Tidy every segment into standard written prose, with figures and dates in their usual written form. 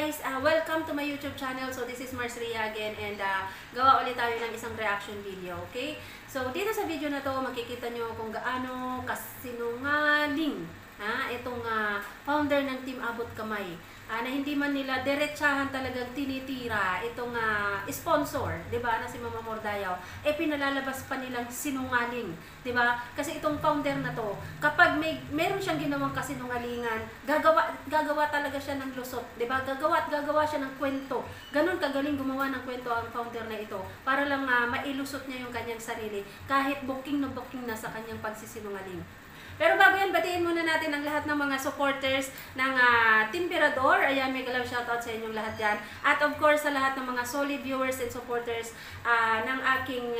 guys! Welcome to my YouTube channel. So this is Mars Ria again and gawa ulit tayo ng isang reaction video, okay? So dito sa video na to, makikita nyo kung gaano kasinungaling itong founder ng Team Abot Kamay. Na hindi man nila diretsahan talagang tinitira itong sponsor, 'di ba, na si Ma'am Amor Dayaw, pinalalabas pa nilang sinungaling, 'di ba? Kasi itong founder na to, kapag meron siyang ginawang kasinungalingan, gagawa talaga siya ng lusot, 'di ba? Gagawa siya ng kwento. Ganun kagaling gumawa ng kwento ang founder na ito para lang mailusot niya yung kanyang sarili kahit booking na sa kanyang pagsisinungaling. Pero bago yan, batiin muna natin ang lahat ng mga supporters ng Team Pirador. Ayan, mega love shoutout sa inyong lahat dyan. At of course, sa lahat ng mga solid viewers and supporters ng aking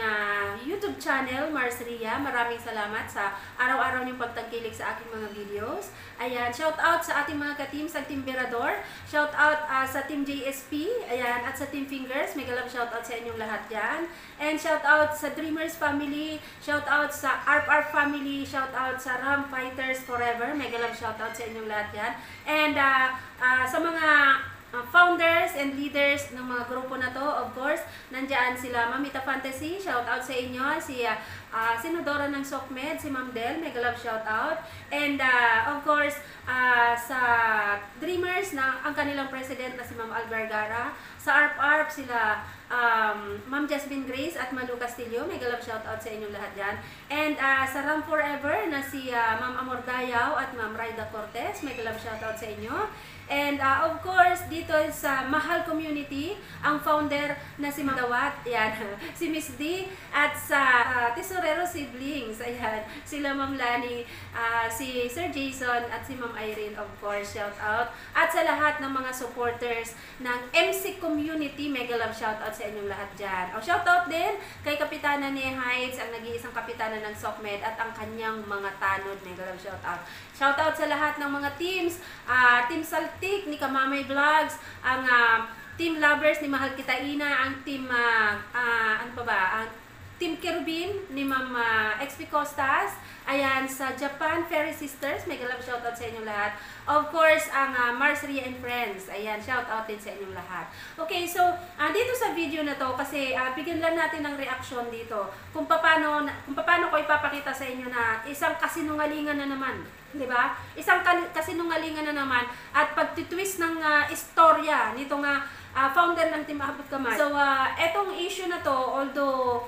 YouTube channel, Mars Ria. Maraming salamat sa araw-araw niyong pagtangkilik sa aking mga videos. Ayan, shoutout sa ating mga ka-team sa Team Pirador. Shoutout sa Team JSP. Ayan, at sa Team Fingers. Mega love shoutout sa inyong lahat dyan. And shoutout sa Dreamers family. Shoutout sa ARP family. Shoutout sa Ram Fighters Forever. Mega love shoutout sa inyong lahat yan. And sa mga founders and leaders ng mga grupo na to, of course, nandiyan sila Mamita Fantasy, shoutout sa inyo. Si Senadora ng SOCMED, si Ma'am Del, mega love shoutout. And of course, sa Dreamers, na ang kanilang president na si Ma'am Albergara. Sa ARP sila Ma'am Jasmine Grace at Malu Castillo, mega love shoutout sa inyong lahat dyan. And sa Ram Forever na si Ma'am Amor Dayaw at Ma'am Raida Cortez, mega love shoutout sa inyo. And of course, dito sa Mahal Community, ang founder na si Ma'am Dawat, yan, si Miss D, at sa Tesorero Siblings, ayan, sila Ma'am Lani, si Sir Jason, at si Ma'am Irene, of course, shout out. At sa lahat ng mga supporters ng MC Community, mega love shout out sa inyong lahat dyan. O shout out din kay Kapitana ni Heights, ang nag-iisang kapitana ng SOCMED, at ang kanyang mga tanod, mega love shout out. Shout out sa lahat ng mga teams, Team Saltik ni Kamamay Vlogs, ang Team Lovers ni Mahal Kitaina, ang Team ano pa ba? Ang Team Kerubin ni Ma'am XP Costas. Ayan, sa Japan Fairy Sisters, mega love shoutout sa inyong lahat. Of course, ang Mars Ria and Friends. Ayan, shoutout din sa inyong lahat. Okay, so dito sa video na to, kasi bigyan lang natin ng reaction dito kung paano ko ipapakita sa inyo na isang kasinungalingan na naman. Diba? Isang kasinungalingan na naman at pagtitwist ng istorya nitong founder ng Team Abot Kamay. So, etong issue na to, although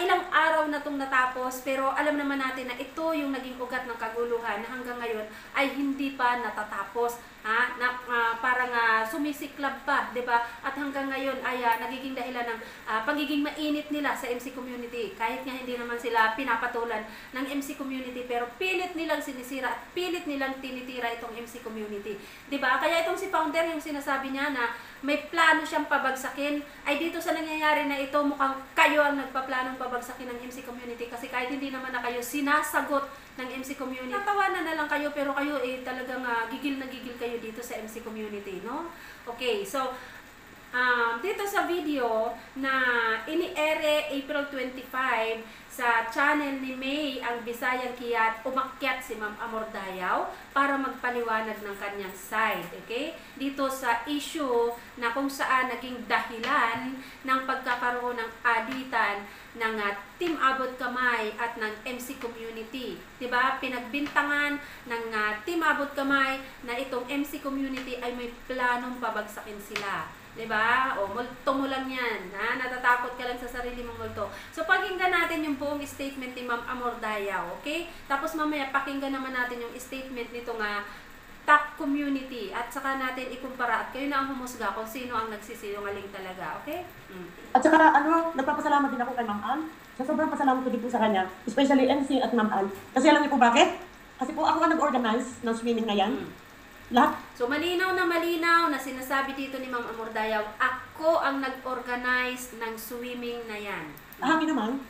ilang araw na itong natapos, pero alam naman natin na ito yung naging ugat ng kaguluhan na hanggang ngayon ay hindi pa natatapos. Parang sumisiklab pa, 'di ba? At hanggang ngayon ay nagiging dahilan ng pagiging mainit nila sa MC community. Kahit nga hindi naman sila pinapatulan ng MC community, pero pilit nilang sinisira at pilit nilang tinitira itong MC community. 'Di ba? Kaya itong si founder, yung sinasabi niya na may plano siyang pabagsakin, ay dito sa nangyayari na ito, mukhang kayo ang nagpaplanong pabagsakin ng MC community, kasi kahit hindi naman na kayo sinasagot ng MC community, natawanan na lang kayo, pero kayo talagang gigil na gigil kayo dito sa MC community, no? Okay, so dito sa video na ini-ere April 25 sa channel ni May ang Bisayang Kiyat, umakyat si Ma'am Amor Dayaw para magpaliwanag ng kanyang side, okay? Dito sa issue na kung saan naging dahilan ng pagkakaroon ng aditan ng Team Abot Kamay at ng MC Community. Diba? Pinagbintangan ng Team Abot Kamay na itong MC Community ay may planong pabagsakin sila. Diba? O, multo mo lang yan. Natatakot ka lang sa sarili mong multo. So, pakinggan natin yung buong statement ni Ma'am Amor Dayaw, okay? Tapos mamaya, pakinggan naman natin yung statement nito TAC Community. At saka natin ikumpara at kayo na ang humusga kung sino ang nagsisinungaling talaga, okay? At saka, nagpapasalamat din ako kay Ma'am Al. So, sobrang pasalamat ko din po sa kanya, especially MC at Ma'am Al. Kasi alam niyo po bakit? Kasi po ako ang nag-organize ng swimming na yan. Lahat. So, malinaw na sinasabi dito ni Ma'am Amor Dayaw, ako ang nag-organize ng swimming na yan. Amin naman.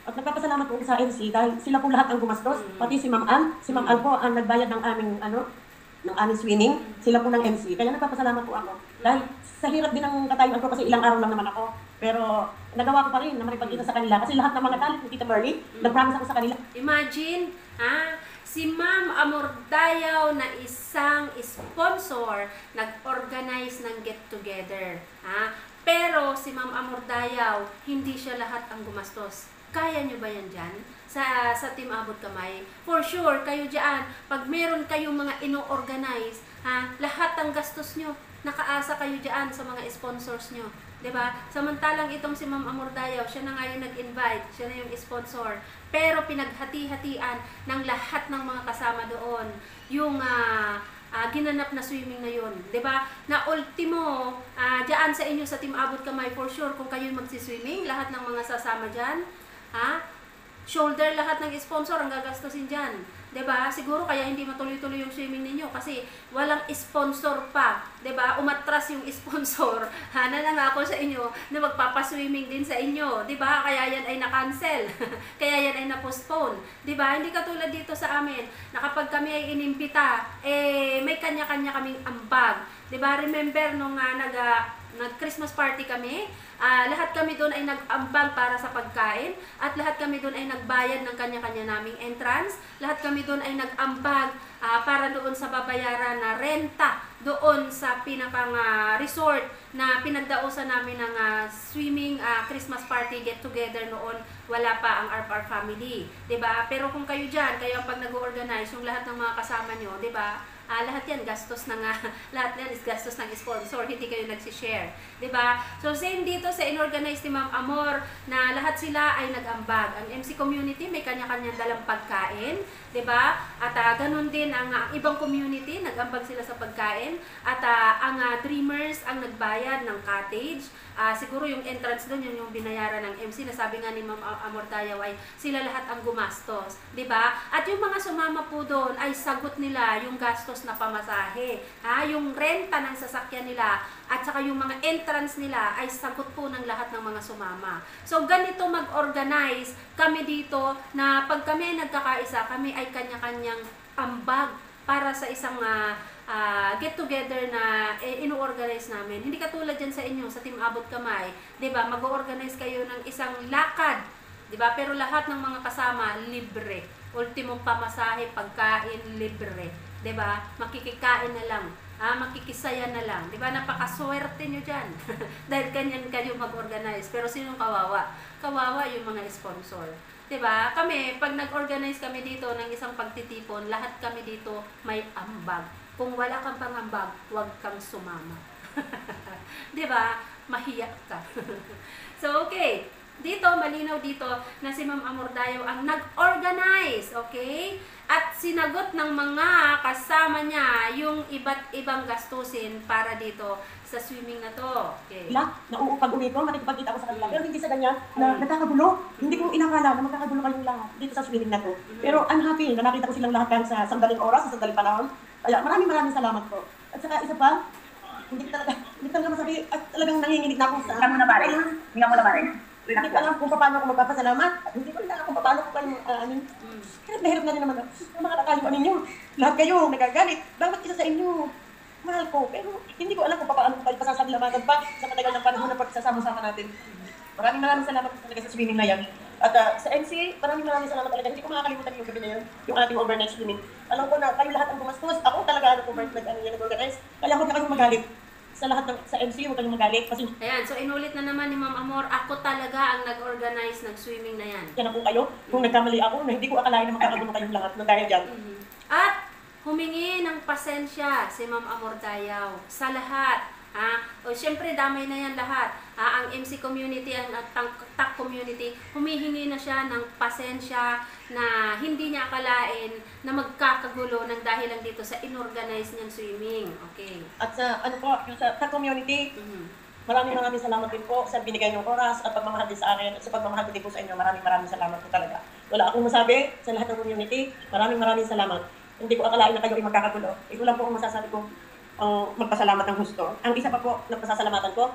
At nagpapasalamat po sa MC dahil sila po lahat ang gumastos. Pati si Ma'am Al. Si Ma'am Al po ang nagbayad ng aming, ng aming swimming. Sila po ng MC. Kaya nagpapasalamat po ako. Dahil sa hirap din ng katayuan ko, kasi ilang araw lang naman ako. Pero nagawa ko pa rin na makipagkita sa kanila. Kasi lahat ng mga talent ni Tita Merly, nag-promise ako sa kanila. Imagine, Si Ma'am Amordayaw na isang sponsor, nag-organize ng get-together. Pero si Ma'am Amordayaw, hindi siya lahat ang gumastos. Kaya nyo ba yan dyan? Sa Team Abot Kamay? For sure, kayo dyan, pag meron kayong mga ino-organize, lahat ng gastos nyo, nakaasa kayo dyan sa mga sponsors nyo. 'Di ba? Samantalang itong si Ma'am Amordayaw, siya na nga yung nag-invite, siya na yung sponsor. Pero pinaghati-hatian ng lahat ng mga kasama doon yung ginanap na swimming na yun. 'Di ba? Na ultimo, diyan sa inyo sa Team Abot Kamay, for sure, kung kayo magsi-swimming, lahat ng mga sasama diyan, shoulder lahat ng sponsor ang gagastusin diyan. 'Di ba? Siguro kaya hindi matuloy-tuloy yung swimming ninyo kasi walang sponsor pa, 'di ba? Umatras yung sponsor. Nangako sa inyo na magpapa-swimming din sa inyo, 'di ba? Kaya yan ay na-cancel. Kaya yan ay na-postpone, 'di ba? Hindi katulad dito sa amin na kapag kami ay inimbita, may kanya-kanya kaming ambag, 'di ba? Remember nung nag-Christmas party kami, lahat kami doon ay nag-ambag para sa pagkain at lahat kami doon ay nagbayad ng kanya-kanya naming entrance. Lahat kami doon ay nag-ambag para doon sa babayaran na renta doon sa pinakang resort na pinagdausan namin ng swimming Christmas party get together noon. Wala pa ang RPR family, 'di ba? Pero kung kayo diyan, kayo ang pag nag-organize yung lahat ng mga kasama nyo, 'di ba? Lahat yan gastos ng lahat yan is gastos ng sponsor, hindi kayo nagsi-share, 'di ba? So same dito sa inorganize ni Ma'am Amor na lahat sila ay nag-ambag. Ang MC community may kanya-kanyang dalang pagkain, 'di ba? At ganun din ang ibang community, nag-ambag sila sa pagkain at ang dreamers ang nagbayad ng cottage. Siguro yung entrance doon yun yung binayaran ng MC na sabi nga ni Ma'am Amordayaw ay sila lahat ang gumastos, 'di ba? At yung mga sumama po doon ay sagot nila yung gastos na pamasahe, yung renta ng sasakyan nila at saka yung mga entrance nila ay sagot po ng lahat ng mga sumama. So ganito mag-organize kami dito na pag kami nagkakaisa, kami ay kanya-kanyang ambag para sa isang get-together na ino-organize namin. Hindi katulad dyan sa inyo, sa Team Abot Kamay, 'di ba? Mag-organize kayo ng isang lakad, 'di ba? Pero lahat ng mga kasama libre. Ultimong pamasahe, pagkain libre, 'di ba? Makikikain na lang, makikisaya na lang, 'di ba? Napakaswerte niyo diyan. Dahil kanyan kayo mag-organize. Pero sinong kawawa? Kawawa yung mga sponsor. 'Di ba? Kami, pag nag-organize kami dito ng isang pagtitipon, lahat kami dito may ambag. Kung wala kang pangambag, huwag kang sumama. 'Di ba? Mahiya ka. So, okay. Dito, malinaw dito na si Ma'am Amordayaw ang nag-organize, okay? At sinagot ng mga kasama niya yung iba't ibang gastusin para dito sa swimming na to. Okay. Pag uwi ko, makikipagkita ko sa kanila. Pero hindi sa ganyan na nagkakagulo. Hindi ko inakala na magkakagulo kayong lahat dito sa swimming na to. Pero I'm happy na nakita ko silang lahat sa sandaling oras, sa sandaling panahon. Kaya maraming salamat po. At saka isa pa, hindi talaga masabi, at talagang nanginginig na ako sa... Hinga mo na pare. Hindi ko alam kung paano ako magpapasalamat. At hindi ko rin alam kung paano ko kayo, hirap na rin naman ako. Mga nakalimuan ninyo. Lahat kayo nagagalit. Dapat isa sa inyo. Mahal ko. Pero hindi ko alam kung paano ko kayo pasasalamatan pa sa matagal ng panahon na pagsasama-sama natin. Maraming salamat talaga sa swimming na yan. At sa MC, maraming salamat talaga. Hindi ko makakalimutan yung gabi na yun. Yung ating overnight swimming. Alam ko na kayo lahat ang gumastos. Ako talaga nag-organize. Kaya huwag na kayong magalit. Sa lahat sa MC, huwag kayong magalit. Kasi ayan, so inulit na naman ni Ma'am Amor, ako talaga ang nag-organize ng swimming na yan. yan po kayo. Kung nagkamali ako, na hindi ko akalain na magkakagulo kayong lahat na dahil dyan. At humingi ng pasensya si Ma'am Amordayaw sa lahat. O syempre damay na yan lahat. Ang MC community, ang TAC community, humihingi na siya ng pasensya na hindi niya akalain na magkakagulo ng dahil lang dito sa inorganize niyang swimming. Okay. At sa yung sa TAC community, maraming salamat din po sa binigay niyong oras at pagmamahal din sa akin at sa pagmamahal din po sa inyo. Maraming salamat po talaga. Wala akong masabi sa lahat ng community. Maraming salamat. Hindi ko akalain na kayo ay magkakagulo. Ito lang po ang masasabi ko. Magpasalamat ng gusto. Ang isa pa po na pasasalamatan ko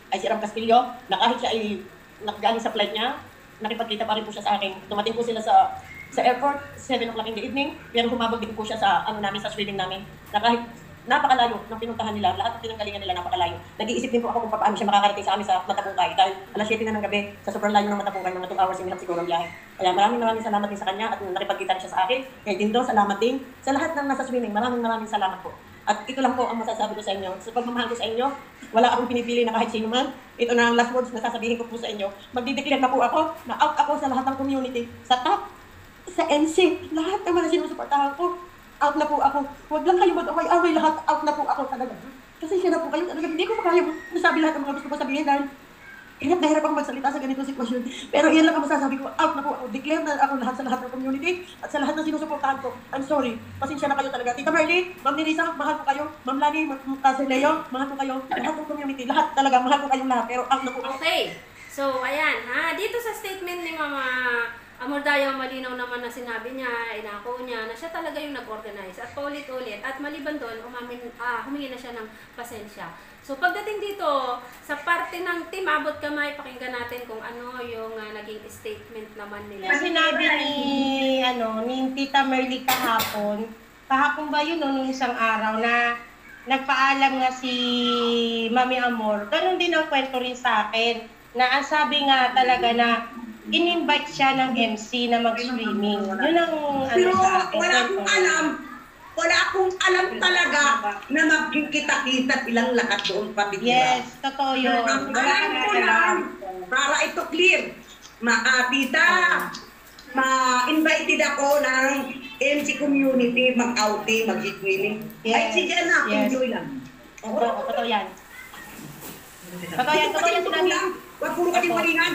ay si Ram Castillo, na kahit siya ay nakagaling sa flight niya, nakipagkita pa rin po siya sa akin. Dumating po sila sa airport, 7 o'clock in the evening, pero humabag din po siya sa sa swimming namin. Na kahit napakalayo ng pinuntahan nila, lahat ng pinanggalingan nila napakalayo. Nag-iisip din po ako kung paano siya makakarating sa amin sa Matapungkay dahil alas 7 na ng gabi sa sobrang layo ng Matapungkay, mga 2 hours and a half siguro ang biyahe. Kaya maraming salamat din sa kanya at nakipagkita rin siya sa akin. Kaya Dindo, salamat din. Sa lahat ng nasa swimming, maraming salamat po. At ito lang po ang masasabi ko sa inyo. Sa pagmamahal ko sa inyo, wala akong pinipili na kahit sino man. Ito na ang last words na sasabihin ko po sa inyo. Magdideclare na po ako na out ako sa lahat ng community. Sa top, sa NC, lahat naman na sinusuportahan ko. Out na po ako. Huwag lang kayo mag-away-away lahat. Out na po ako talaga. Kasi siya na po kayo. Talaga hindi ko makaya masabi lahat ng mga gusto ko sabihin dahil hirap na hirap akong magsalita sa ganitong sitwasyon. Pero yan lang ang masasabi ko. Out na po ako. Declare na ako lahat sa lahat ng community at sa lahat ng sinusuportahan ko. I'm sorry. Pasensya na kayo talaga. Tita Marley, Ma'am Nilisa, mahal ko kayo. Ma'am Lani, Cousin Leo, mahal ko kayo. Lahat ng community. Lahat talaga. Mahal ko kayong lahat. Pero out na po ako. Okay. So, ayan, ha. Dito sa statement ni Mama Amordayaw, malinaw naman na sinabi niya, inako niya, na siya talaga yung nag-organize. At paulit-ulit. At maliban doon, humingi na siya ng pasensya. So, pagdating dito, sa parte ng Team Abot Kamay, pakinggan natin kung ano yung naging statement naman nila. Sinabi ni Tita Merly kahapon ba yun nung isang araw na nagpaalam nga si Mami Amor, ganun din ang kwento rin sa akin, na ang sabi nga talaga na in-invite siya ng MC na mag-swimming. Yun ang Pero sa akin. wala akong alam talaga na magkikita-kita silang lahat doon patitira. Yes, totoo yun. Ang Wala alam kang ko alam. lang, para ito clear, tita, ma-invited ako ng MC community, mag-outing, mag-swimming. Yes. Ay, sige na, Yes. enjoy lang. Oo, totoo yan. Totoo yan sinabi. Wag puro kasing malingan.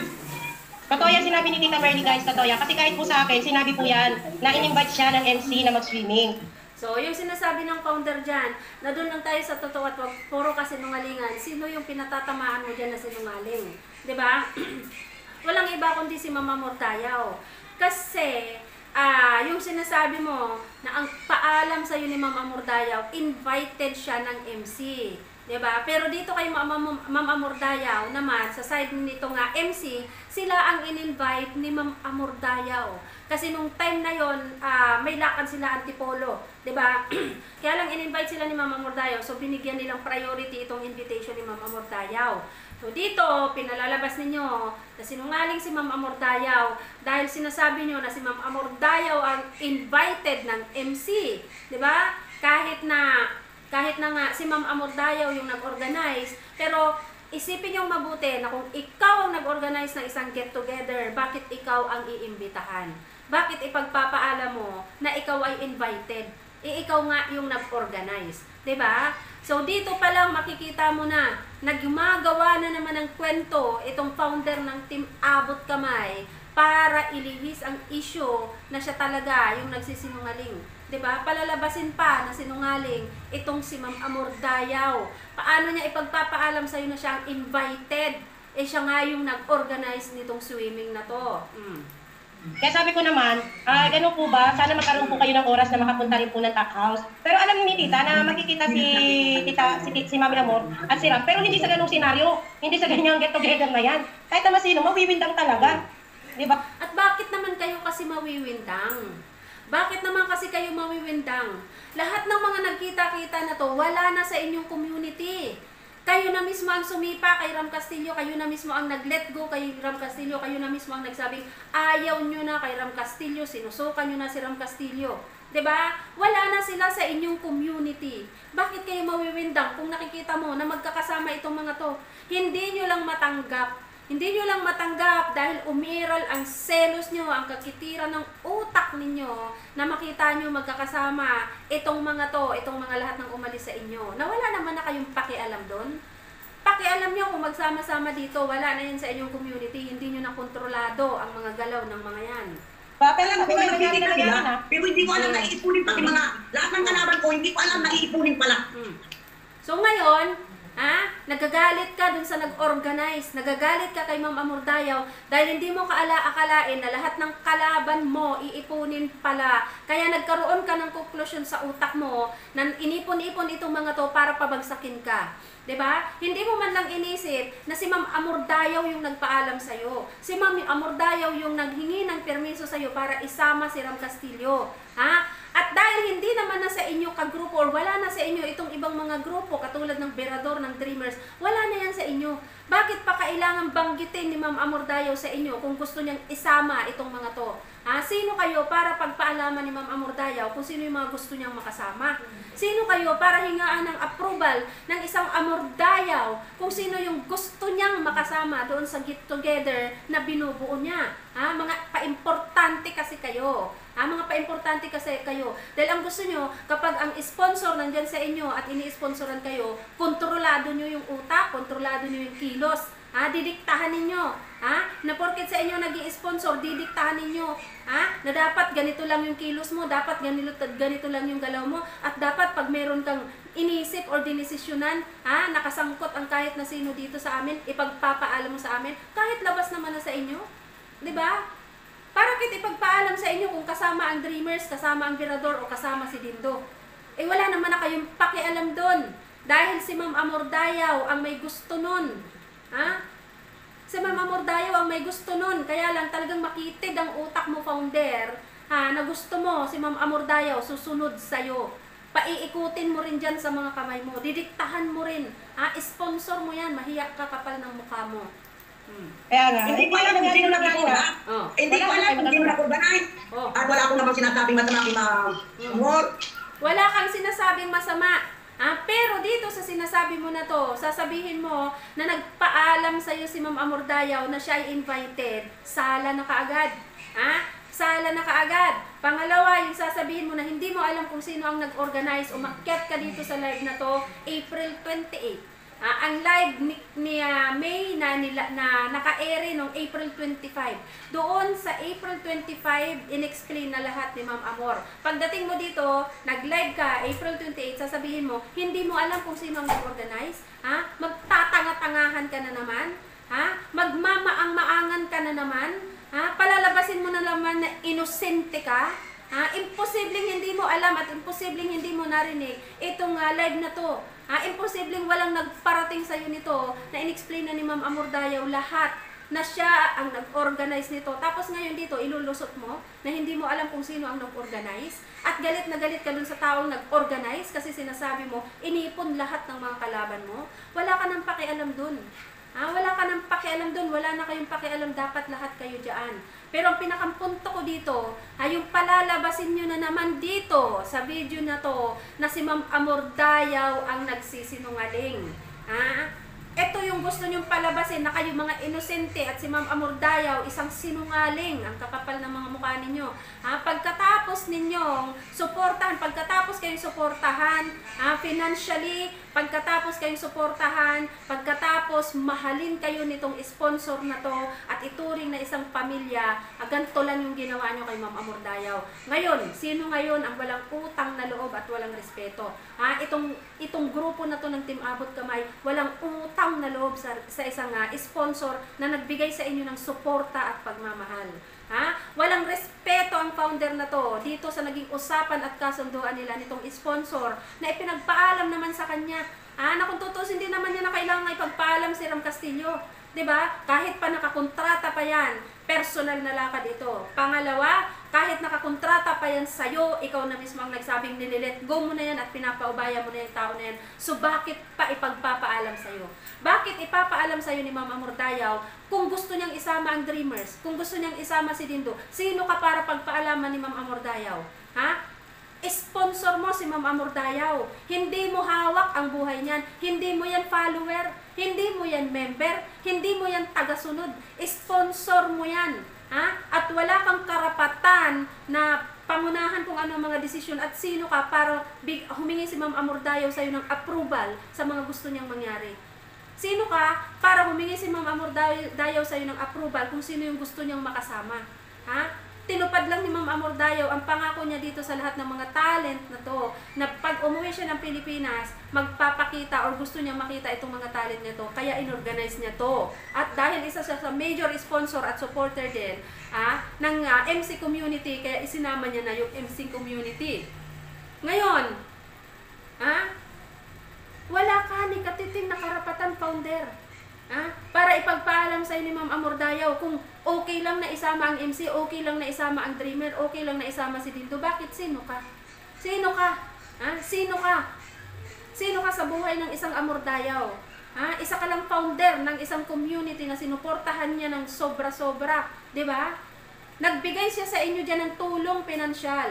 Totoo yan sinabi ni Tita Merly, guys. Totoo yan. Kasi kahit po sa akin, sinabi po yan na in-invite siya ng MC na mag-swimming. So, yung sinasabi ng founder dyan, na doon lang tayo sa totoo at wag puro kasinungalingan, sino yung pinatatamaan mo dyan na sinungaling? 'Di ba? Walang iba kundi si Mama Mordayaw. Kasi, yung sinasabi mo, na ang paalam sa'yo ni Mama Mordayaw, invited siya ng MC. 'Di ba? Pero dito kay Ma'am Amordayaw naman, sa side nito nga MC, sila ang in-invite ni Ma'am Amordayaw. Kasi nung time na yon, may lakad sila Antipolo, 'di ba? Kaya lang in-invite sila ni Ma'am Amordayaw, so binigyan nilang priority itong invitation ni Ma'am Amordayaw. So dito, pinalalabas ninyo na sinungaling si Ma'am Amordayaw dahil sinasabi niyo na si Ma'am Amordayaw ang invited ng MC, 'di ba? Kahit na nga si Ma'am Amordayaw yung nag-organize, pero isipin yung mabuti na kung ikaw ang nag-organize ng isang get-together, bakit ikaw ang iimbitahan? Bakit ipagpapaalam mo na ikaw ay invited? Ikaw nga yung nag-organize, 'di ba? So dito pa lang makikita mo na nagmagawa na naman ng kwento itong founder ng Team Abot Kamay para ilihis ang issue na siya talaga yung nagsisinungaling. 'Di ba? Palalabasin pa na sinungaling itong si Ma'am Amordayaw. Paano niya ipagpapaalam sa iyo na siya ang invited? Siya nga yung nag-organize nitong swimming na 'to. Kaya sabi ko naman, ganun po ba? Sana magkaroon po kayo ng oras na makapunta rin po ng Tac House. Pero alam ni Tita na makikita si Mami Amor at si Ram. Pero hindi sa ganung senaryo. Hindi sa ganyang get-together na yan. Kahit naman sino, mawiwindang talaga. Di ba? At bakit naman kayo kasi mawiwindang? Bakit naman kasi kayo mawiwindang? Lahat ng mga nagkita-kita na to, wala na sa inyong community. Kayo na mismo ang sumipa kay Ram Castillo, kayo na mismo ang nag-let go kay Ram Castillo, kayo na mismo ang nagsabing ayaw nyo na kay Ram Castillo, sinusukan nyo na si Ram Castillo. 'Di ba? Wala na sila sa inyong community. Bakit kayo mawiwindang kung nakikita mo na magkakasama itong mga to? Hindi nyo lang matanggap. Hindi nyo lang matanggap dahil umiral ang selos nyo, ang kakitiran ng utak ninyo na makita nyo magkakasama itong mga to, itong mga lahat ng umalis sa inyo. Na wala naman na kayong pakialam doon. Pakialam nyo kung magsama-sama dito, wala na yan sa inyong community, hindi nyo na kontrolado ang mga galaw ng mga yan. Pero nangyari na yan, ha? Pero hindi ko alam na iipunin pati mga, lahat ng kalaban ko, hindi ko alam na iipunin pala. So ngayon, nagagalit ka dun sa nag-organize, nagagalit ka kay Ma'am Amordayaw dahil hindi mo akalain na lahat ng kalaban mo iipunin pala. Kaya nagkaroon ka ng conclusion sa utak mo na inipon-ipon itong mga to para pabagsakin ka. 'Di ba? Hindi mo man lang inisip na si Ma'am Amordayaw yung nagpaalam sa iyo. Si Ma'am Amordayaw yung naghingi ng permiso sa iyo para isama si Ram Castillo. At dahil hindi naman na sa inyo kagrupo or wala na sa inyo itong ibang mga grupo katulad ng Berador, ng Dreamers, wala na yan sa inyo. Bakit pa kailangan banggitin ni Ma'am Amordayaw sa inyo kung gusto niyang isama itong mga to? Sino kayo para pagpaalaman ni Ma'am Amordayaw kung sino yung mga gusto niyang makasama? Sino kayo para hingaan ng approval ng isang Amordayaw kung sino yung gusto niyang makasama doon sa get together na binubuo niya? Mga paimportante kasi kayo. Mga paimportante kasi kayo. Dahil ang gusto nyo, kapag ang sponsor nandyan sa inyo at ini-sponsoran kayo, kontrolado nyo yung utak, kontrolado nyo yung kilos. Didiktahan ninyo. Na porket sa inyo nag-i-sponsor, didiktahan ninyo. Na dapat ganito lang yung kilos mo, dapat ganito lang yung galaw mo, at dapat pag meron kang inisip or dinesisyonan, nakasangkot ang kahit na sino dito sa amin, ipagpapaalam mo sa amin, kahit labas naman na sa inyo. Diba? Para kit ipagpaalam sa inyo kung kasama ang Dreamers, kasama ang Berador, o kasama si Dindo. Wala naman na kayong pakialam doon. Dahil si Ma'am Amordayaw ang may gusto nun. Si Ma'am Amordayaw ang may gusto nun. Kaya lang talagang makitid ang utak mo, founder, na gusto mo si Ma'am Amordayaw susunod sa'yo. Paiikutin mo rin dyan sa mga kamay mo. Didiktahan mo rin. Sponsor mo yan. Mahiya ka, kapal ng mukha mo. Kaya nga, Hindi ko alam kung sino nag-organize. Hindi ko alam kung sino nag-organize. At wala akong naman sinasabing masama kay Ma'am Amor. Wala kang sinasabing masama. Pero dito sa sinasabi mo na to, sasabihin mo na nagpaalam sa'yo si Ma'am Amordayaw na siya ay invited, sala na kaagad. Sala na kaagad. Pangalawa, yung sasabihin mo na hindi mo alam kung sino ang nag-organize, umakyat ka dito sa live na to, April 28. Ang live ni May na naka-ere noong April 25. Doon sa April 25, in-explain na lahat ni Ma'am Amor. Pagdating mo dito, nag-live ka, April 28, sasabihin mo, hindi mo alam kung sino ang nag-organize? Magtatanga-tangahan ka na naman? Magmamaang-maangan ka na naman? Palalabasin mo na naman na inosente ka? Imposibleng hindi mo alam at imposibleng hindi mo narinig itong live na to. Imposibleng walang nagparating sa'yo nito na in-explain na ni Ma'am Amordayaw lahat na siya ang nag-organize nito. Tapos ngayon dito, ilulusot mo na hindi mo alam kung sino ang nag-organize at galit na galit ka dun sa taong nag-organize kasi sinasabi mo, inipon lahat ng mga kalaban mo. Wala ka nang pakialam dun. Wala ka nang pakialam dun, wala na kayong pakialam, dapat lahat kayo dyan. Pero ang pinakampunto ko dito, yung palalabasin nyo na naman dito sa video na to, na si Ma'am Amordayaw ang nagsisinungaling. Ito yung gusto nyong palabasin na kayo mga inosente at si Ma'am Amordayaw isang sinungaling, ang kakapal ng mga mukha ninyo. Pagkatapos ninyong suportahan, pagkatapos kayong suportahan financially, pagkatapos kayong suportahan, pagkatapos mahalin kayo nitong sponsor na to at ituring na isang pamilya, ganito lang yung ginawa nyo kay Ma'am Amordayaw. Ngayon, sino ngayon ang walang utang na loob at walang respeto? Itong grupo na to ng Team Abot Kamay, walang utang na loob sa isang sponsor na nagbigay sa inyo ng suporta at pagmamahal. Walang respeto ang founder na to dito sa naging usapan at kasunduan nila nitong sponsor na ipinagpaalam naman sa kanya. Na kung tutusin din naman niya na kailangan ipagpaalam si Ram Castillo. 'Di ba? Kahit pa nakakontrata pa yan, personal na lakad ito. Pangalawa, kahit nakakontrata pa yan sa'yo, ikaw na mismo ang nagsabing nililet go mo na yan at pinapaubaya mo na yung tao na yan. So bakit pa ipagpapaalam sa'yo? Bakit ipapaalam sa'yo ni Ma'am Amordayaw kung gusto niyang isama ang Dreamers? Kung gusto niyang isama si Dindo? Sino ka para pagpaalaman ni Ma'am Amordayaw? Sponsor mo si Ma'am Amordayaw. Hindi mo hawak ang buhay niyan. Hindi mo yan follower. Hindi mo yan member. Hindi mo yan tagasunod. Sponsor mo yan. At wala kang karapatan na pangunahan kung ano ang mga desisyon at sino ka para humingi si Ma'am Amordayaw sa'yo ng approval sa mga gusto niyang mangyari. Sino ka para humingi si Ma'am Amordayaw sa'yo ng approval kung sino yung gusto niyang makasama? Tinupad lang ni Ma'am Amordayaw ang pangako niya dito sa lahat ng mga talent na to, na pag umuwi siya ng Pilipinas, magpapakita or gusto niya makita itong mga talent niya to, kaya inorganize niya to. At dahil isa siya sa major sponsor at supporter din ng MC community, kaya isinama niya na yung MC community. Ngayon, wala ka ni katiting na karapatan, founder. Para ipagpaalam sa'yo ni Ma'am Amordayaw kung okay lang na isama ang MC, okay lang na isama ang Dreamer, okay lang na isama si Dindo. Bakit? Sino ka? Sino ka? Ha? Sino ka? Sino ka sa buhay ng isang Amordayaw? Ha? Isa ka lang founder ng isang community na sinuportahan niya ng sobra-sobra. Di ba? Nagbigay siya sa inyo dyan ng tulong pinansyal.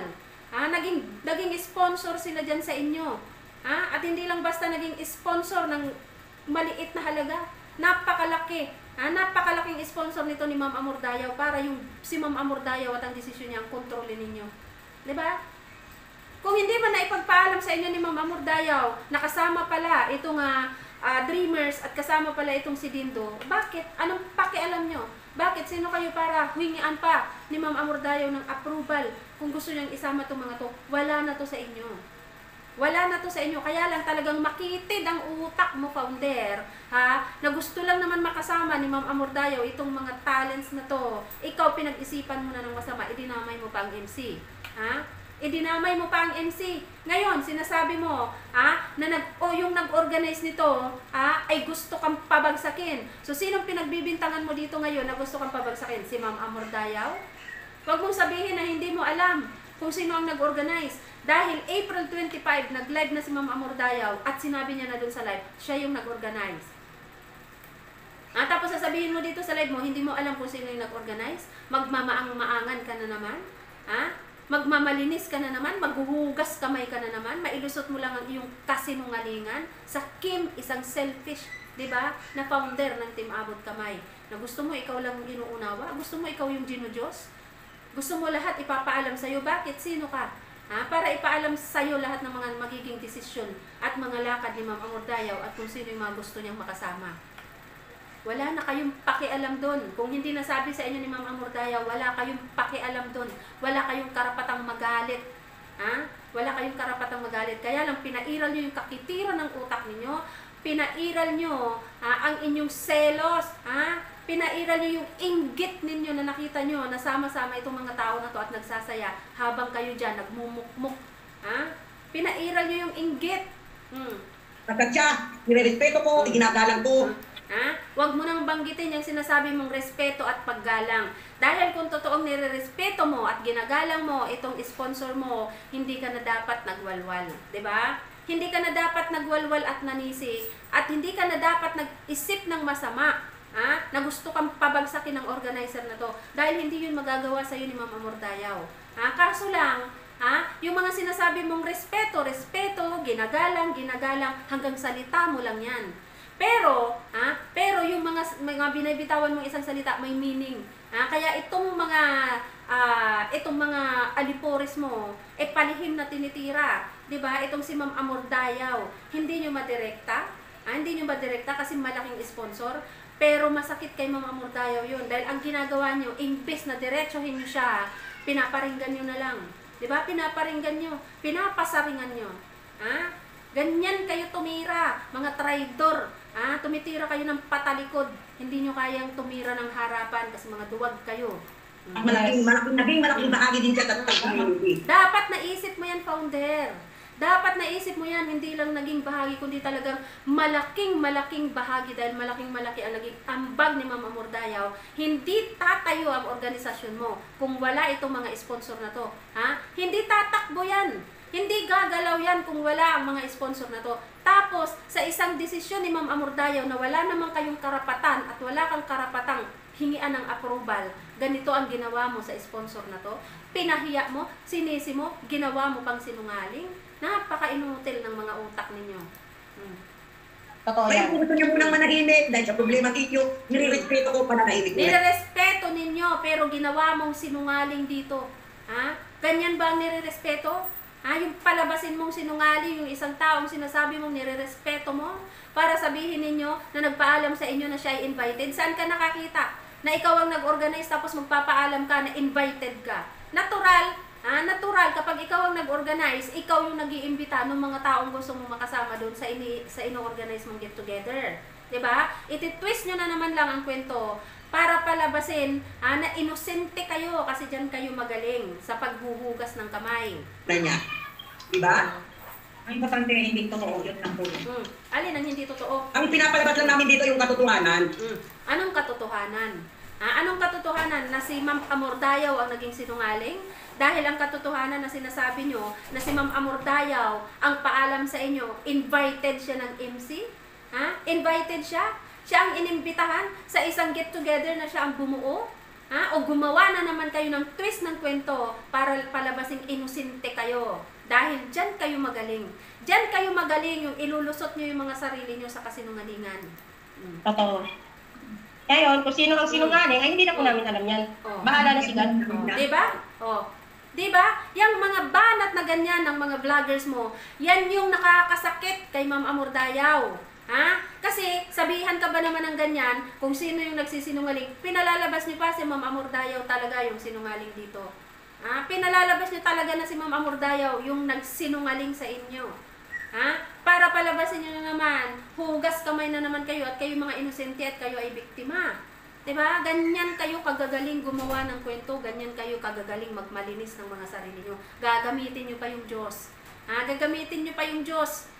Ha? Naging sponsor sila dyan sa inyo. Ha? At hindi lang basta naging sponsor ng maliit na halaga. Napakalaki. Ha? Napakalaking sponsor nito ni Ma'am Amordayaw para yung si Ma'am Amordayaw at ang desisyon niya ang kontrolin ninyo. Di ba? Kung hindi man na ipagpaalam sa inyo ni Ma'am Amordayaw, nakasama pala itong Dreamers at kasama pala itong si Dindo, bakit? Anong pakialam nyo? Bakit? Sino kayo para humingian pa ni Ma'am Amordayaw ng approval kung gusto niyang isama itong mga to? Wala na to sa inyo. Wala na to sa inyo. Kaya lang talagang makitid ang utak mo, founder, ha? Na gusto lang naman makasama ni Ma'am Amordayaw itong mga talents na to. Ikaw, pinag-isipan mo na ng masama, idinamay mo pa ang MC. Ha? Idinamay mo pa ang MC. Ngayon, sinasabi mo, yung nag-organize nito, ay gusto kang pabagsakin. So, sinong pinagbibintangan mo dito ngayon na gusto kang pabagsakin? Si Ma'am Amordayaw? Huwag mong sabihin na hindi mo alam kung sino ang nag-organize. Dahil April 25, nag-live na si Ma'am Amordayaw at sinabi niya na dun sa live, siya yung nag-organize. Tapos sasabihin mo dito sa live mo, hindi mo alam kung sino yung nag-organize? Magmamaang-maangan ka na naman? Magmamalinis ka na naman, maghuhugas kamay ka na naman, mailusot mo lang ang iyong kasinungalingan. Sa Kim, isang selfish, di ba, na founder ng Team Abot Kamay. Na gusto mo ikaw lang inuunawa, gusto mo ikaw yung Diyos, gusto mo lahat ipapaalam sa'yo. Bakit? Sino ka? Para ipaalam sa'yo lahat ng mga magiging desisyon at mga lakad ni Ma'am Amordayaw at kung sino yung mga gusto niyang makasama. Wala na kayong pakialam doon. Kung hindi nasabi sa inyo ni Ma'am Amordayaw, wala kayong pakialam doon. Wala kayong karapatang magalit. Wala kayong karapatang magalit. Kaya lang pinairal nyo yung kakitira ng utak ninyo. Pinairal nyo ang inyong selos. Pinairal nyo yung inggit ninyo na nakita nyo na sama-sama itong mga tao na to at nagsasaya habang kayo dyan nagmumukmuk. Pinairal nyo yung inggit. Pagkat siya, nirerespeto ko, ginagalang ko. Huwag mo nang banggitin yung sinasabi mong respeto at paggalang. Dahil kung totoong nirerespeto mo at ginagalang mo itong sponsor mo, hindi ka na dapat nagwalwal. 'Di ba? Hindi ka na dapat nagwalwal at nanisi. At hindi ka na dapat nag-isip ng masama. Na gusto kang pabagsakin ng organizer na to. Dahil hindi yun magagawa sa'yo ni Ma'am Amordayaw. Kaso lang, yung mga sinasabi mong respeto, ginagalang, hanggang salita mo lang yan. Pero yung mga binabitawan mong isang salita may meaning. Kaya itong mga alipores mo, palihim na tinitira. 'Di ba? Itong si Ma'am Amordayaw, hindi nyo madirekta. Hindi nyo madirekta kasi malaking sponsor. Pero masakit kay Ma'am Amordayaw yun. Dahil ang ginagawa nyo, imbes na diretsohin nyo siya, pinaparinggan nyo na lang. 'Di ba? Pinaparinggan nyo, pinapasaringan nyo. Ganyan kayo tumira, mga traidor. Tumitira kayo ng patalikod. Hindi nyo kayang tumira ng harapan kasi mga duwag kayo. Naging malaking bahagi din siya ng community. Dapat naisip mo yan, founder. Dapat naisip mo yan, hindi lang naging bahagi, kundi talagang malaking bahagi dahil malaki ang naging ambag ni Ma'am Amordayaw. Hindi tatayo ang organisasyon mo kung wala itong mga sponsor na to. Hindi tatakbo yan. Hindi gagalaw yan kung wala ang mga sponsor na to. Tapos, sa isang desisyon ni Ma'am Amordayaw na wala namang kayong karapatan at wala kang karapatang hingian ng approval, ganito ang ginawa mo sa sponsor na to. Pinahiya mo, sinisi mo, ginawa mo pang sinungaling. Napaka-inutil ng mga utak ninyo. Totoo Kaya yan. kung gusto niyo munang manahimik dahil sa problema ninyo, nirerespeto ko pananahimik mo. Nirerespeto ninyo, pero ginawa mong sinungaling dito. Ganyan ba ang nirerespeto? Yung palabasin mong sinungaling, yung isang taong sinasabi mong nirerespeto mo, para sabihin ninyo na nagpaalam sa inyo na siya ay invited. Saan ka nakakita? Na ikaw ang nag-organize tapos magpapaalam ka na invited ka. Natural, kapag ikaw ang nag-organize, ikaw yung nag-iimbita ng mga taong gusto mong makasama doon sa ino-organize mong get-together. 'Di ba? Iti-twist nyo na naman lang ang kwento para palabasin na inosente kayo kasi dyan kayo magaling sa paghuhugas ng kamay. Na niya. Diba? Ang importante ay hindi totoo, yun lang po. Alin ang hindi totoo? Ang pinapalabas lang namin dito yung katotohanan. Anong katotohanan? Anong katotohanan? Na si Ma'am Amordayaw ang naging sinungaling? Dahil ang katotohanan na sinasabi nyo na si Ma'am Amordayaw ang paalam sa inyo, invited siya ng MC? Invited siya? Siya ang inimbitahan sa isang get-together na siya ang bumuo? O gumawa na naman kayo ng twist ng kwento para palabasing inosente kayo? Dahil dyan kayo magaling. Dyan kayo magaling yung ilulusot nyo yung mga sarili nyo sa kasinungalingan. Totoo. Ngayon, kung sino ang sinungaling, ay hindi na po namin alam yan. Bahala na si God. Diba? Diba? Yung mga banat na ganyan ng mga vloggers mo, yan yung nakakasakit kay Ma'am Amordayaw. Kasi sabihan ka ba naman ng ganyan kung sino yung nagsisinungaling? Pinalalabas niyo pa si Ma'am Amordayaw talaga yung sinungaling dito. Pinalalabas niyo talaga na si Ma'am Amordayaw yung nagsinungaling sa inyo. Para palabasin niyo na naman, hugas kamay na naman kayo at kayo mga inosente at kayo ay biktima. Diba? Ganyan kayo kagagaling gumawa ng kwento, ganyan kayo kagagaling magmalinis ng mga sarili nyo. Gagamitin nyo pa yung Diyos. Gagamitin nyo pa yung Diyos.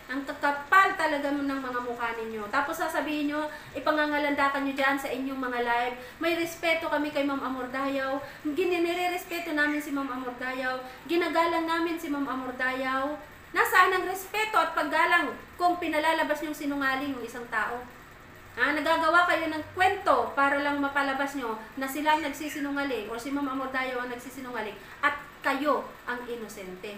Ang kakapal talaga ng mga mukha ninyo. Tapos sasabihin nyo, ipangangalandakan nyo dyan sa inyong mga live. May respeto kami kay Ma'am Amordayaw. Nire-respeto namin si Ma'am Amordayaw. Ginagalang namin si Ma'am Amordayaw. Nasaan ang respeto at paggalang kung pinalalabas niyong sinungaling ng isang tao? Nagagawa kayo ng kwento para lang mapalabas nyo na sila ang nagsisinungaling o si Ma'am Amordayaw ang nagsisinungaling at kayo ang inosente.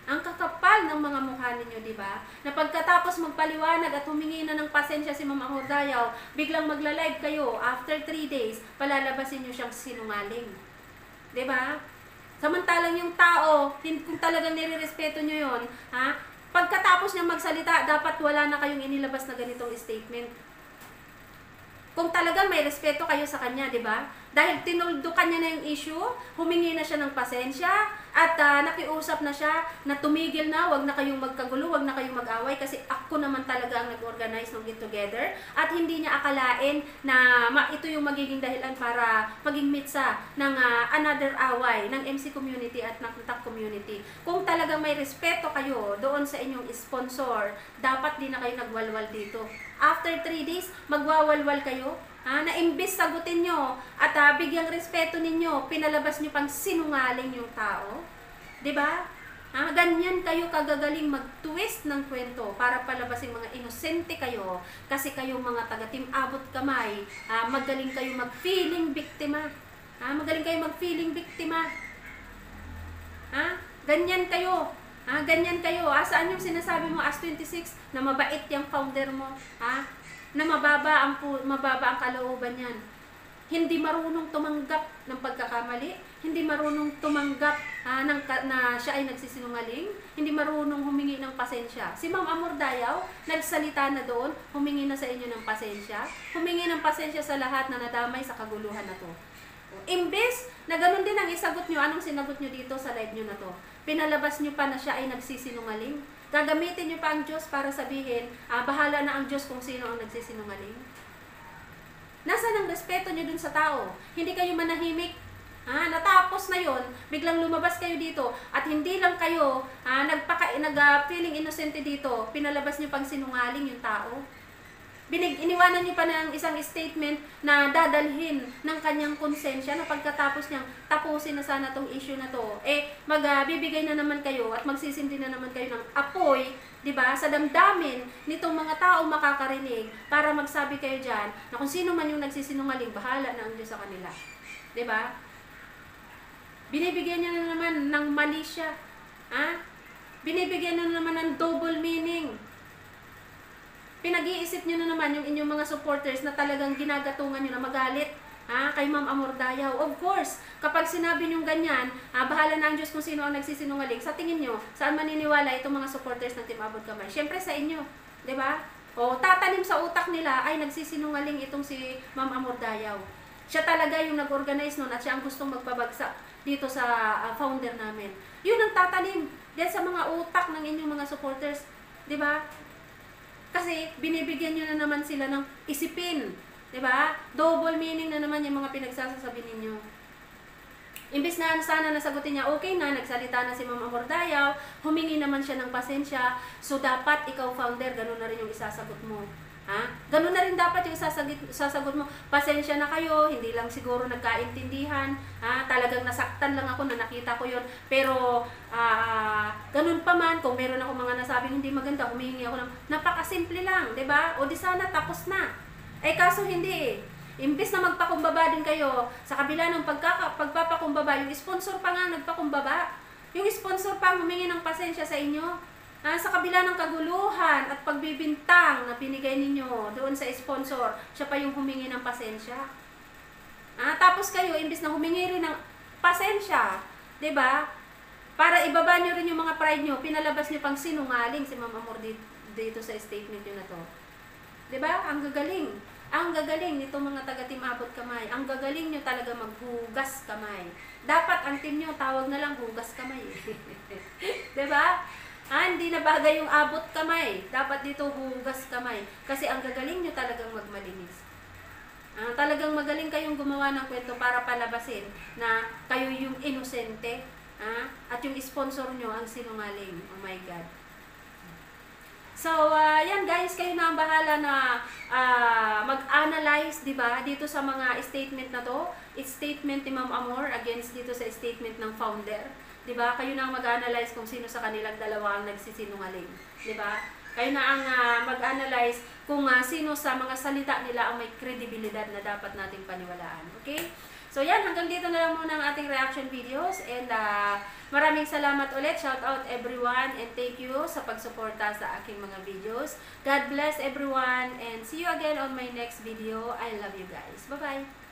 Ang kakapal ng mga mukha ninyo, di ba? Na pagkatapos magpaliwanag at humingi na ng pasensya si Ma'am Amordayaw, biglang magla-live kayo after 3 days, palalabasin nyo siyang sinungaling. Di ba? Samantalang yung tao, kung talagang nire-respeto nyo yun, pagkatapos niya magsalita, dapat wala na kayong inilabas na ganitong statement. Kung talagang may respeto kayo sa kanya, di ba? Dahil tinuldukan niya na yung issue, humingi na siya ng pasensya, at nakiusap na siya na tumigil na, wag na kayong magkagulo, wag na kayong mag-away, kasi ako naman talaga ang nag-organize ng Get Together, at hindi niya akalain na ito yung magiging dahilan para maging mitsa ng another away ng MC community at ng TAC community. Kung talagang may respeto kayo doon sa inyong sponsor, dapat di na kayo nagwalwal dito. After 3 days, magwawalwal kayo, na imbis sagutin nyo at bigyang respeto ninyo, pinalabas nyo pang sinungaling yung tao. Diba? Ganyan kayo kagagaling mag-twist ng kwento para palabasing mga inosente kayo kasi kayong mga taga-team abot kamay, magaling kayo mag-feeling biktima. Magaling kayo mag-feeling biktima. Ganyan kayo. Ganyan kayo. Saan yung sinasabi mo as 26 na mabait yung founder mo? Na mababa ang kalooban niyan. Hindi marunong tumanggap ng pagkakamali, hindi marunong tumanggap na siya ay nagsisinungaling, hindi marunong humingi ng pasensya. Si Ma'am Amordayaw, nagsalita na doon, humingi na sa inyo ng pasensya, humingi ng pasensya sa lahat na nadamay sa kaguluhan na to. Imbes na ganun din ang isagot nyo, anong sinagot nyo dito sa live nyo na to? Pinalabas nyo pa na siya ay nagsisinungaling? Gagamitin nyo pa ang Diyos para sabihin, bahala na ang Diyos kung sino ang nagsisinungaling? Nasaan ang respeto nyo dun sa tao? Hindi kayo manahimik? Natapos na yon, biglang lumabas kayo dito at hindi lang kayo nag-feeling innocent dito, pinalabas nyo pang sinungaling yung tao. Iniwanan niyo pa ng isang statement na dadalhin ng kanyang konsensya na pagkatapos niyang tapusin na sana tong issue na to, magbibigay na naman kayo at magsisindi na naman kayo ng apoy, di ba, sa damdamin nitong mga taong makakarinig para magsabi kayo dyan na kung sino man yung nagsisinungaling, bahala na ang Diyos sa kanila. Di ba? Binibigyan niya na naman ng mali siya. Binibigyan na naman ng double meaning. Pinag-iisip nyo na naman yung inyong mga supporters na talagang ginagatungan nyo na magalit kay Ma'am Amordayaw. Of course, kapag sinabi nyo ganyan, bahala na ang Diyos kung sino ang nagsisinungaling. Sa tingin nyo, saan maniniwala itong mga supporters ng Team Abot Kamay? Siyempre sa inyo, di ba? O tatanim sa utak nila ay nagsisinungaling itong si Ma'am Amordayaw. Siya talaga yung nag-organize nun at siya ang gustong magpabagsak dito sa founder namin. Yun ang tatanim dahil sa mga utak ng inyong mga supporters, di ba? Kasi binibigyan nyo na naman sila ng isipin. Diba? Double meaning na naman yung mga pinagsasasabi ninyo. Imbis na sana nasagutin niya, okay na, nagsalita na si Ma'am Amor Dayaw, humingi naman siya ng pasensya, so dapat ikaw founder, ganun na rin yung isasagot mo. Ha? Ganun na rin dapat yung sasagot mo. Pasensya na kayo, hindi lang siguro nagkaintindihan. Ha? Talagang nasaktan lang ako na nakita ko yon. Pero ganun pa man, kung meron ako mga nasabing hindi maganda, humingi ako ng napakasimple lang, 'di ba? O di sana tapos na. Eh kaso hindi eh. Imbis na magpakumbaba din kayo, sa kabila ng pagpapakumbaba, yung sponsor pa nga nagpakumbaba. Yung sponsor pa humingi ng pasensya sa inyo. Sa kabila ng kaguluhan at pagbibintang na binigay ninyo doon sa sponsor, siya pa yung humingi ng pasensya. Tapos kayo, imbis na humingi rin ng pasensya, 'di ba? Para ibaba nyo rin yung mga pride nyo, pinalabas nyo pang sinungaling si Ma'am Amor dito sa statement nyo na to. 'Di ba? Ang gagaling. Ang gagaling nito mga taga-team Abot Kamay. Ang gagaling nyo talaga maghugas kamay. Dapat ang team nyo tawag na lang hugas kamay. 'Di ba? Hindi na bagay yung abot kamay. Dapat dito hugas kamay. Kasi ang gagaling nyo talagang magmalinis. Talagang magaling kayong gumawa ng kwento para palabasin na kayo yung inosente. At yung sponsor nyo ang sinungaling. Oh my God. So, yan guys, kayo na ang bahala na mag-analyze, di ba, dito sa mga statement na to. It's statement ni Ma'am Amor against dito sa statement ng founder. Di ba? Kayo na ang mag-analyze kung sino sa kanilang dalawa ang nagsisinungaling. Di ba? Kayo na ang mag-analyze kung sino sa mga salita nila ang may kredibilidad na dapat nating paniwalaan. Okay? So yan, hanggang dito na lang muna ang ating reaction videos. And maraming salamat ulit. Shout out everyone. And thank you sa pagsuporta sa aking mga videos. God bless everyone. And see you again on my next video. I love you guys. Bye-bye.